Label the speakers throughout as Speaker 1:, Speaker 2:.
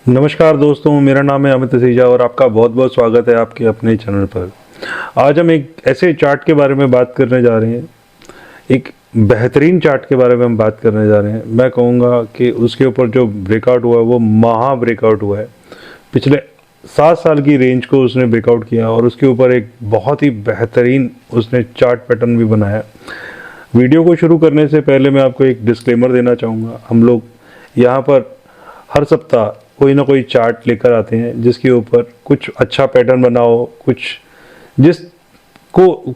Speaker 1: नमस्कार दोस्तों, मेरा नाम है अमित असीजा और आपका बहुत बहुत स्वागत है आपके अपने चैनल पर। आज हम एक ऐसे चार्ट के बारे में बात करने जा रहे हैं, एक बेहतरीन चार्ट के बारे में हम बात करने जा रहे हैं। मैं कहूँगा कि उसके ऊपर जो ब्रेकआउट हुआ है वो महा ब्रेकआउट हुआ है। पिछले 7 साल की रेंज को उसने ब्रेकआउट किया और उसके ऊपर एक बहुत ही बेहतरीन उसने चार्ट पैटर्न भी बनाया। वीडियो को शुरू करने से पहले मैं आपको एक डिस्क्लेमर देना चाहूँगा। हम लोग यहाँ पर हर सप्ताह कोई ना कोई चार्ट लेकर आते हैं जिसके ऊपर कुछ अच्छा पैटर्न बना हो,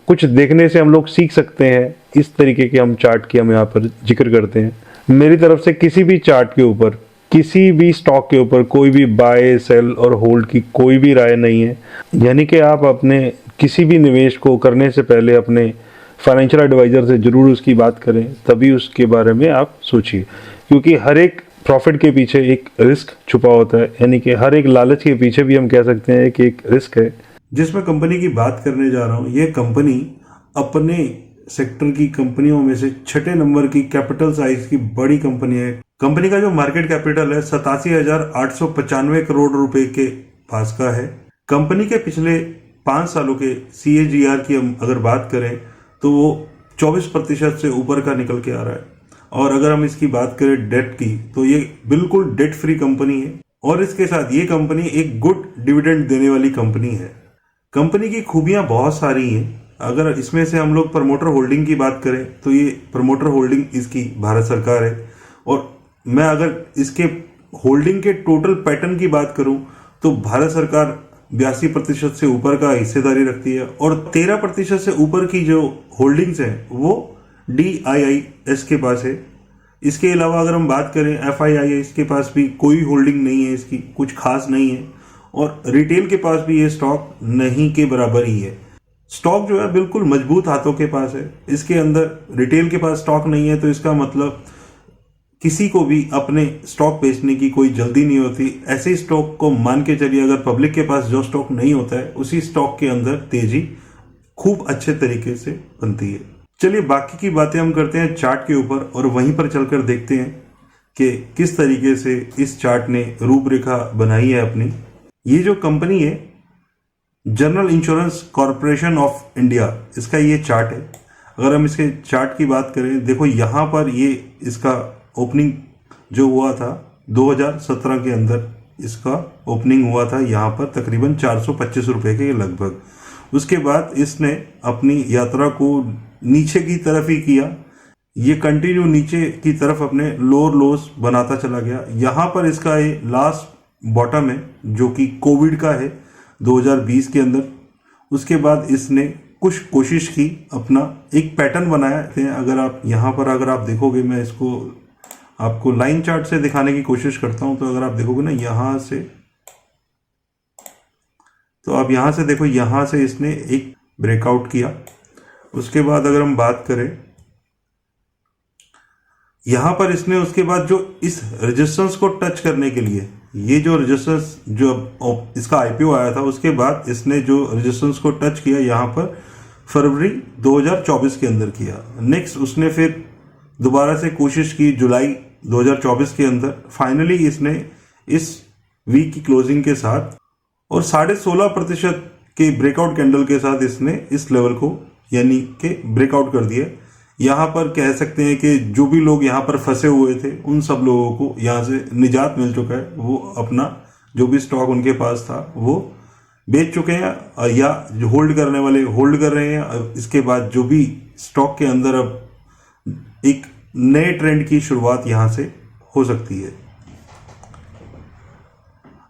Speaker 1: कुछ देखने से हम लोग सीख सकते हैं। इस तरीके के हम चार्ट की हम यहाँ पर जिक्र करते हैं। मेरी तरफ से किसी भी चार्ट के ऊपर, किसी भी स्टॉक के ऊपर कोई भी बाय सेल और होल्ड की कोई भी राय नहीं है। यानी कि आप अपने किसी भी निवेश को करने से पहले अपने फाइनेंशियल एडवाइज़र से ज़रूर उसकी बात करें, तभी उसके बारे में आप सोचिए। क्योंकि हर एक प्रॉफिट के पीछे एक रिस्क छुपा होता है, यानी कि हर एक लालच के पीछे भी हम कह सकते हैं कि एक रिस्क है। जिसमें कंपनी की बात करने जा रहा हूँ, ये कंपनी अपने सेक्टर की कंपनियों में से 6 नंबर की कैपिटल साइज की बड़ी कंपनी है। कंपनी का जो मार्केट कैपिटल है 87,895 करोड़ रुपए के पास का है। कंपनी के पिछले 5 सालों के CAGR की हम अगर बात करें तो वो 24% से ऊपर का निकल के आ रहा है। और अगर हम इसकी बात करें डेट की, तो ये बिल्कुल डेट फ्री कंपनी है और इसके साथ ये कंपनी एक गुड डिविडेंड देने वाली कंपनी है। कंपनी की खूबियां बहुत सारी हैं। अगर इसमें से हम लोग प्रमोटर होल्डिंग की बात करें तो ये प्रमोटर होल्डिंग इसकी भारत सरकार है। और मैं अगर इसके होल्डिंग के टोटल पैटर्न की बात करूं तो भारत सरकार 82% से ऊपर का हिस्सेदारी रखती है और 13% से ऊपर की जो होल्डिंग्स है वो DIIS के पास है। इसके अलावा अगर हम बात करें FIIS के पास भी कोई होल्डिंग नहीं है, इसकी कुछ खास नहीं है। और रिटेल के पास भी ये स्टॉक नहीं के बराबर ही है। स्टॉक जो है बिल्कुल मजबूत हाथों के पास है। इसके अंदर रिटेल के पास स्टॉक नहीं है तो इसका मतलब किसी को भी अपने स्टॉक बेचने की कोई जल्दी नहीं होती। ऐसे स्टॉक को मान के चलिए, अगर पब्लिक के पास जो स्टॉक नहीं होता है उसी स्टॉक के अंदर तेजी खूब अच्छे तरीके से बनती है। चलिए बाकी की बातें हम करते हैं चार्ट के ऊपर और वहीं पर चलकर देखते हैं कि किस तरीके से इस चार्ट ने रूपरेखा बनाई है अपनी। ये जो कंपनी है general insurance corporation of India, इसका ये चार्ट है। अगर हम इसके चार्ट की बात करें, देखो यहाँ पर ये इसका ओपनिंग जो हुआ था 2017 के अंदर इसका ओपनिंग हुआ था यहाँ पर तकरीबन 425 रुपये के लगभग। उसके बाद इसने अपनी यात्रा को नीचे की तरफ ही किया। ये कंटिन्यू नीचे की तरफ अपने लोअर लोस बनाता चला गया। यहाँ पर इसका ये लास्ट बॉटम है जो कि कोविड का है 2020 के अंदर। उसके बाद इसने कुछ कोशिश की, अपना एक पैटर्न बनाया थे। अगर आप यहाँ पर अगर आप देखोगे, मैं इसको आपको लाइन चार्ट से दिखाने की कोशिश करता हूँ। तो अगर आप देखोगे ना यहाँ से, तो आप यहाँ से देखो, यहाँ से इसने एक ब्रेकआउट किया। उसके बाद अगर हम बात करें यहाँ पर इसने उसके बाद जो इस रेजिस्टेंस को टच करने के लिए, ये जो रेजिस्टेंस जो इसका IPO आया था उसके बाद इसने जो रेजिस्टेंस को टच किया यहाँ पर फरवरी 2024 के अंदर किया। नेक्स्ट उसने फिर दोबारा से कोशिश की जुलाई 2024 के अंदर। फाइनली इसने इस वीक की क्लोजिंग के साथ और 16.5% के ब्रेकआउट कैंडल के साथ इसने इस लेवल को यानी कि ब्रेकआउट कर दिया। यहाँ पर कह सकते हैं कि जो भी लोग यहाँ पर फंसे हुए थे उन सब लोगों को यहाँ से निजात मिल चुका है। वो अपना जो भी स्टॉक उनके पास था वो बेच चुके हैं या जो होल्ड करने वाले होल्ड कर रहे हैं। इसके बाद जो भी स्टॉक के अंदर अब एक नए ट्रेंड की शुरुआत यहाँ से हो सकती है।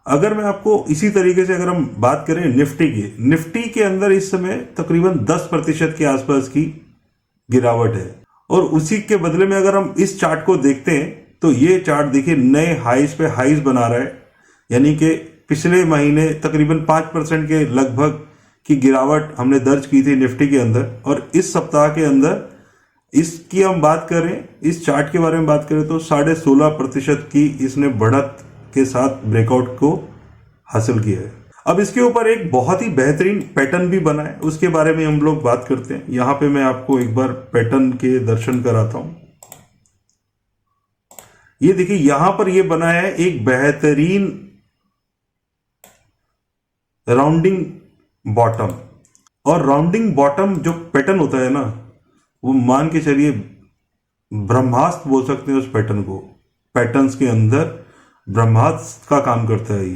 Speaker 1: अगर मैं आपको इसी तरीके से अगर हम बात करें निफ्टी के अंदर इस समय तकरीबन 10% के आसपास की गिरावट है। और उसी के बदले में अगर हम इस चार्ट को देखते हैं तो ये चार्ट देखिए नए हाईज पे हाईज बना रहा है। यानी कि पिछले महीने तकरीबन 5% के लगभग की गिरावट हमने दर्ज की थी निफ्टी के अंदर। और इस सप्ताह के अंदर इसकी हम बात करें, इस चार्ट के बारे में बात करें तो 16.5% की इसने बढ़त के साथ ब्रेकआउट को हासिल किया है। अब इसके ऊपर एक बहुत ही बेहतरीन पैटर्न भी बना है, उसके बारे में हम लोग बात करते हैं। यहाँ पे मैं आपको एक बार पैटर्न के दर्शन कराता हूँ। ये देखिए यहाँ पर ये बना है एक बेहतरीन राउंडिंग बॉटम। और राउंडिंग बॉटम जो पैटर्न होता है ना, वो मान के चलिए ब्रह्मास्त्र बोल सकते हैं उस पैटर्न को। पैटर्न्स के अंदर ब्रह्मास्त्र का काम करता है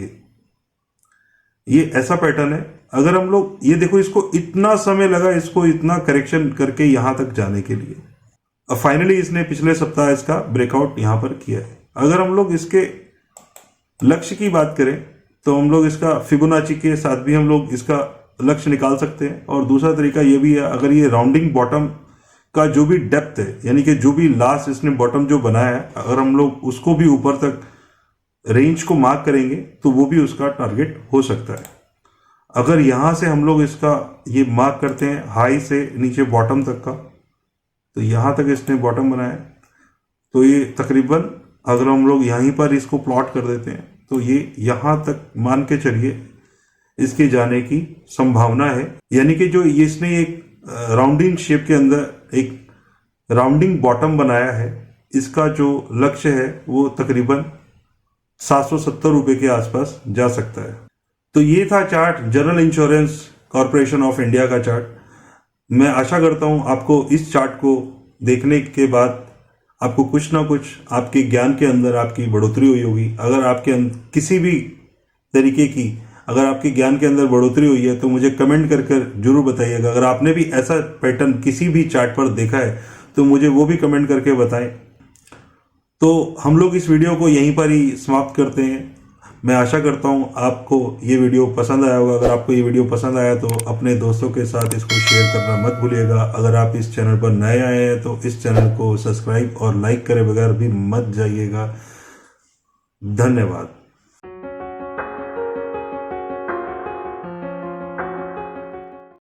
Speaker 1: ये ऐसा पैटर्न है। अगर हम लोग ये देखो, इसको इतना समय लगा, इसको इतना करेक्शन करके यहां तक जाने के लिए। अब फाइनली इसने पिछले सप्ताह इसका ब्रेकआउट यहां पर किया है। अगर हम लोग इसके लक्ष्य की बात करें तो हम लोग इसका फिबोनाची के साथ भी हम लोग इसका लक्ष्य निकाल सकते हैं। और दूसरा तरीका ये भी है, अगर ये राउंडिंग बॉटम का जो भी डेप्थ है, यानी कि जो भी लास्ट इसने बॉटम जो बनाया है, अगर हम लोग उसको भी ऊपर तक रेंज को मार्क करेंगे तो वो भी उसका टारगेट हो सकता है। अगर यहां से हम लोग इसका ये मार्क करते हैं हाई से नीचे बॉटम तक का, तो यहां तक इसने बॉटम बनाया, तो ये तकरीबन अगर हम लोग यहीं पर इसको प्लॉट कर देते हैं तो ये यहां तक मान के चलिए इसके जाने की संभावना है। यानी कि जो ये इसने एक राउंडिंग शेप के अंदर एक राउंडिंग बॉटम बनाया है, इसका जो लक्ष्य है वो तकरीबन 770 रुपए के आसपास जा सकता है। तो ये था chart, general insurance corporation of India का चार्ट। मैं आशा करता हूं आपको इस चार्ट को देखने के बाद आपको कुछ ना कुछ आपके ज्ञान के अंदर आपकी बढ़ोतरी हुई होगी। अगर आपके किसी भी तरीके की अगर आपके ज्ञान के अंदर बढ़ोतरी हुई है तो मुझे कमेंट कर कर जरूर बताइएगा। अगर आपने भी ऐसा पैटर्न किसी भी चार्ट पर देखा है तो मुझे वो भी कमेंट करके बताएं। तो हम लोग इस वीडियो को यहीं पर ही समाप्त करते हैं। मैं आशा करता हूं आपको ये वीडियो पसंद आया होगा। अगर आपको ये वीडियो पसंद आया तो अपने दोस्तों के साथ इसको शेयर करना मत भूलिएगा। अगर आप इस चैनल पर नए आए हैं तो इस चैनल को सब्सक्राइब और लाइक करे बगैर भी मत जाइएगा। धन्यवाद।